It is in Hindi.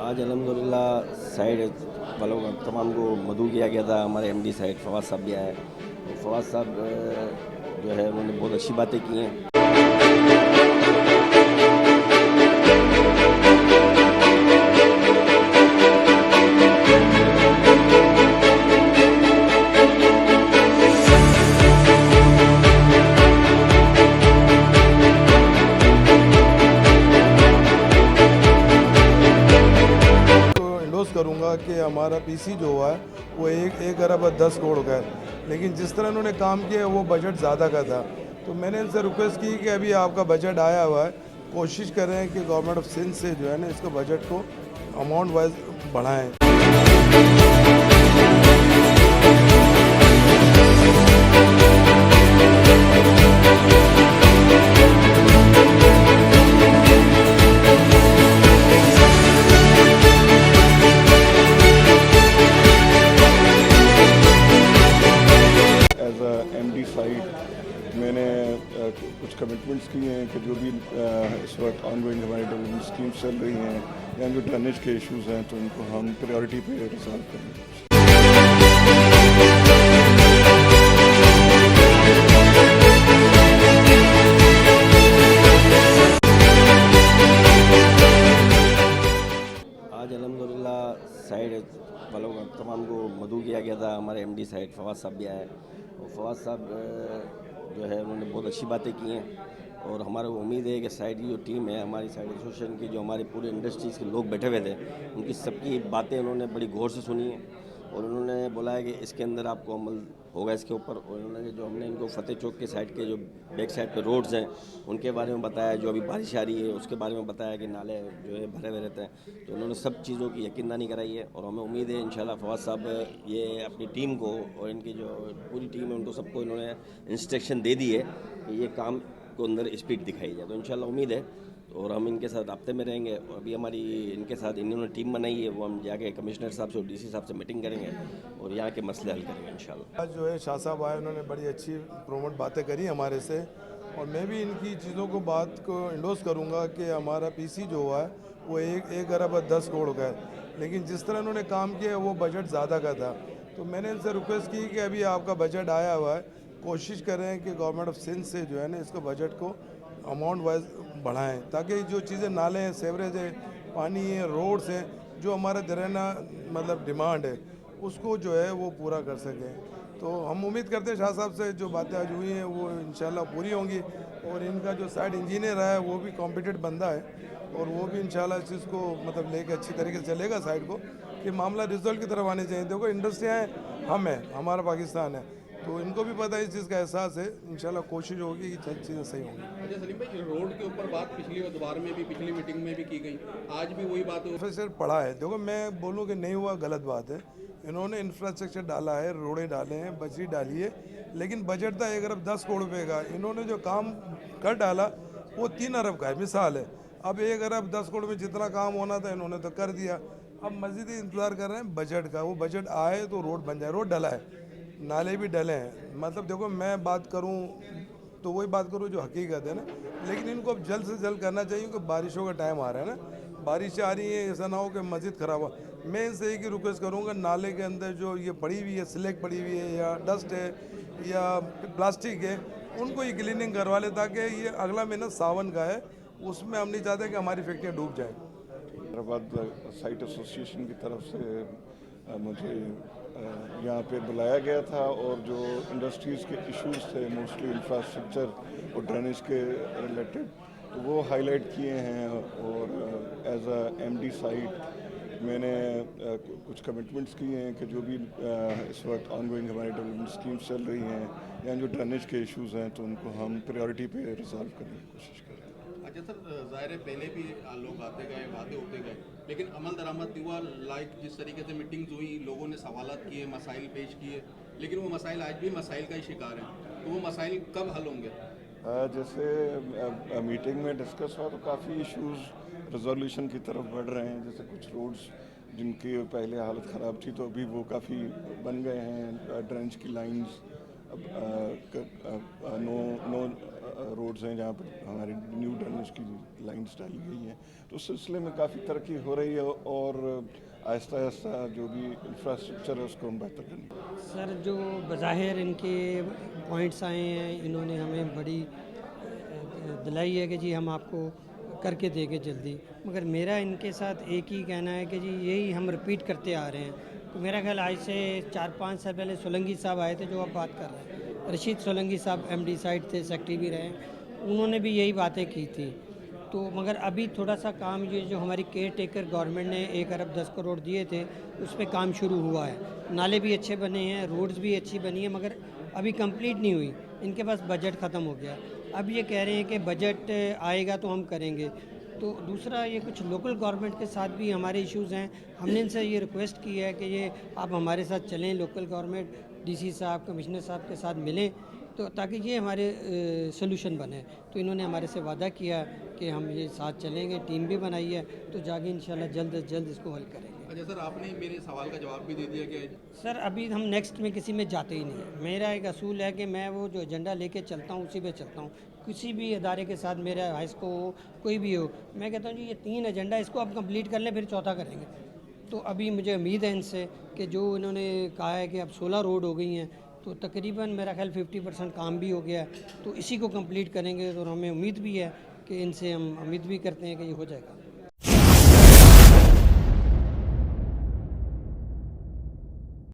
आज अल्हम्दुलिल्लाह साइड वालों का तमाम को मदऊ किया गया था। हमारे एमडी साइड फवाद साहब भी आए। तो फवाद साहब जो है उन्होंने बहुत अच्छी बातें की हैं। इंडोर्स करूंगा कि हमारा पीसी जो हुआ है वो एक अरब 10 करोड़ का है, लेकिन जिस तरह उन्होंने काम किया वो बजट ज़्यादा का था। तो मैंने इनसे रिक्वेस्ट की कि अभी आपका बजट आया हुआ है, कोशिश करें कि गवर्नमेंट ऑफ सिंध से जो है ना इसको बजट को अमाउंट वाइज बढ़ाएं। एज अ एमडी साइट मैंने कुछ कमिटमेंट्स किए हैं कि जो भी इस वक्त ऑनगोइंग हमारी डेवलपमेंट स्कीम्स चल रही हैं या जो ड्रेनेज के इश्यूज़ हैं तो उनको हम प्रायोरिटी पे रिजॉल्व करेंगे। आज अल्हम्दुलिल्लाह साइड वालों का तमाम को मदऊ किया गया था। हमारे एमडी साइड फवाद साहब भी आए। और फवाद साहब जो है उन्होंने बहुत अच्छी बातें की हैं। और हमारा उम्मीद है कि साइड की जो टीम है हमारी साइड एसोसिएशन की, जो हमारे पूरे इंडस्ट्रीज़ के लोग बैठे हुए थे, उनकी सबकी बातें उन्होंने बड़ी गौर से सुनी हैं। और उन्होंने बोला है कि इसके अंदर आपको अमल होगा इसके ऊपर। और उन्होंने जो हमने इनको फतेह चौक के साइड के जो बैक साइड पे रोड्स हैं उनके बारे में बताया, जो अभी बारिश आ रही है उसके बारे में बताया कि नाले जो है भरे हुए रहते हैं। तो उन्होंने सब चीज़ों की यकीनदानी कराई है। और हमें उम्मीद है इंशाल्लाह फवाद साहब ये अपनी टीम को और इनकी जो पूरी टीम है उनको सबको इन्होंने इंस्ट्रक्शन दे दी है कि ये काम को अंदर स्पीड दिखाई जाए। तो इंशाल्लाह उम्मीद है और हम इनके साथ हफ्ते में रहेंगे। और अभी हमारी इनके साथ इन्होंने टीम बनाई है, वो हम जाके कमिश्नर साहब से और डीसी साहब से मीटिंग करेंगे और यहाँ के मसले हल करेंगे इंशाल्लाह। आज जो है शाह साहब आए, उन्होंने बड़ी अच्छी प्रोमोट बातें करी हमारे से, और मैं भी इनकी चीज़ों को बात को इंडोर्स करूंगा कि हमारा पीसी जो हुआ है वो एक अरब 10 करोड़ का है, लेकिन जिस तरह उन्होंने काम किया वो बजट ज़्यादा का था। तो मैंने इनसे रिक्वेस्ट की कि अभी आपका बजट आया हुआ है, कोशिश करें कि गवर्नमेंट ऑफ सिंध से जो है ना इसको बजट को अमाउंट वाइज बढ़ाएं, ताकि जो चीज़ें नाले हैं, सेवरेज है, पानी है, रोड्स हैं, जो हमारा दरियाना मतलब डिमांड है उसको जो है वो पूरा कर सकें। तो हम उम्मीद करते हैं शाह साहब से जो बातें आज हुई हैं वो इंशाल्लाह पूरी होंगी। और इनका जो साइड इंजीनियर है वो भी कॉम्पिटेंट बंदा है, और वो भी इंशाल्लाह इस चीज़ को मतलब लेके अच्छी तरीके से चलेगा साइड को, कि मामला रिजल्ट की तरफ आने चाहिए। देखो इंडस्ट्रियाँ हैं, हम हैं, हमारा पाकिस्तान है, तो इनको भी पता है इस चीज़ का एहसास है। इंशाल्लाह कोशिश होगी कि चीज़ें सही होंगी। अच्छा सलीम भाई, रोड के ऊपर बात पिछली बार में भी, पिछली मीटिंग में भी की गई, आज भी वही बात है। प्रोफेसर पढ़ा है, देखो मैं बोलूँ कि नहीं हुआ गलत बात है। इन्होंने इंफ्रास्ट्रक्चर डाला है, रोडें डाले हैं, बजरी डाली है, लेकिन बजट था 1 अरब 10 करोड़ रुपये का। इन्होंने जो काम कर डाला वो 3 अरब का है, मिसाल है। अब 1 अरब 10 करोड़ में जितना काम होना था इन्होंने तो कर दिया। अब मज़ीद इंतज़ार कर रहे हैं बजट का, वो बजट आए तो रोड बन जाए। रोड डला है, नाले भी डले हैं। मतलब देखो मैं बात करूँ तो वही बात करूँ जो हकीकत है ना, लेकिन इनको अब जल्द से जल्द करना चाहिए, क्योंकि बारिशों का टाइम आ रहा है ना, बारिशें आ रही हैं, ऐसा ना हो कि मस्जिद ख़राब हो। मैं इनसे एक ही रिक्वेस्ट करूँगा, नाले के अंदर जो ये पड़ी हुई है, स्लेक पड़ी हुई है या डस्ट है या प्लास्टिक है, उनको ये क्लीनिंग करवा ले, ताकि ये अगला महीना सावन का है, उसमें हम नहीं चाहते कि हमारी फैक्ट्रियाँ डूब जाएँ। हैदराबाद साइट एसोसिएशन की तरफ से मुझे यहाँ पे बुलाया गया था और जो इंडस्ट्रीज़ के इश्यूज थे, मोस्टली इंफ्रास्ट्रक्चर और ड्रेनेज के रिलेटेड, तो वो हाईलाइट किए हैं। और एज अ एमडी साइट मैंने कुछ कमिटमेंट्स किए हैं कि जो भी इस वक्त ऑनगोइंग हमारी डेवलपमेंट स्कीम्स चल रही हैं या जो ड्रेनेज के इश्यूज़ हैं तो उनको हम प्रायोरिटी पे रिजॉल्व करने की कोशिश करें। अच्छा सर, ज़ाहिर है पहले भी लोग आते गए, वादे होते गए, लेकिन अमल दरामद नहीं हुआ। लाइक जिस तरीके से मीटिंग्स हुई, लोगों ने सवालात किए, मसाइल पेश किए, लेकिन वो मसाइल आज भी मसाइल का ही शिकार हैं। तो वो मसाइल कब हल होंगे? जैसे मीटिंग में डिस्कस हुआ तो काफ़ी इश्यूज रेजोल्यूशन की तरफ बढ़ रहे हैं। जैसे कुछ रोड्स जिनकी पहले हालत ख़राब थी तो अभी वो काफ़ी बन गए हैं, ड्रेनेज की लाइंस नौ रोड्स हैं जहाँ पर हमारी न्यू ड्रेनेज की लाइन्स डाली गई हैं, तो उस सिलसिले में काफ़ी तरक्की हो रही है और आहिस्ता आहिस्ता जो भी इंफ्रास्ट्रक्चर है उसको हम बेहतर करेंगे। सर, जो बज़ाहिर इनके पॉइंट्स आए हैं, इन्होंने हमें बड़ी दिलाई है कि जी हम आपको करके देंगे जल्दी, मगर मेरा इनके साथ एक ही कहना है कि जी यही हम रिपीट करते आ रहे हैं। तो मेरा ख्याल आज से 4-5 साल पहले सोलंकी साहब आए थे, जो आप बात कर रहे हैं, रशीद सोलंकी साहब MD साइड थे, सेक्रेटरी भी रहे, उन्होंने भी यही बातें की थी। तो मगर अभी थोड़ा सा काम ये जो हमारी केयर टेकर गवर्नमेंट ने 1 अरब 10 करोड़ दिए थे, उस पर काम शुरू हुआ है। नाले भी अच्छे बने हैं, रोड्स भी अच्छी बनी है, मगर अभी कंप्लीट नहीं हुई। इनके पास बजट ख़त्म हो गया। अब ये कह रहे हैं कि बजट आएगा तो हम करेंगे। तो दूसरा, ये कुछ लोकल गवर्नमेंट के साथ भी हमारे इश्यूज़ हैं। हमने इनसे ये रिक्वेस्ट की है कि ये आप हमारे साथ चलें, लोकल गवर्नमेंट DC साहब, कमिश्नर साहब के साथ मिलें, तो ताकि ये हमारे सोल्यूशन बने। तो इन्होंने हमारे से वादा किया कि हम ये साथ चलेंगे, टीम भी बनाई है, तो जाके इंशाल्लाह जल्द से जल्द इसको हल करेंगे। अच्छा सर, आपने मेरे सवाल का जवाब भी दे दिया कि सर, अभी हम नेक्स्ट में किसी में जाते ही नहीं हैं। मेरा एक असूल है कि मैं वो जो एजेंडा लेके चलता हूँ उसी पे चलता हूँ। किसी भी अदारे के साथ, मेरा हाईस्को हो, कोई भी हो, मैं कहता हूँ जी ये 3 एजेंडा इसको आप कंप्लीट कर लें, फिर चौथा करेंगे। तो अभी मुझे उम्मीद है इनसे कि जो इन्होंने कहा है कि अब 16 रोड हो गई हैं, तो तकरीबन मेरा ख्याल 50% काम भी हो गया है, तो इसी को कंप्लीट करेंगे। और हमें उम्मीद भी है कि इनसे हम उम्मीद भी करते हैं कि ये हो जाएगा।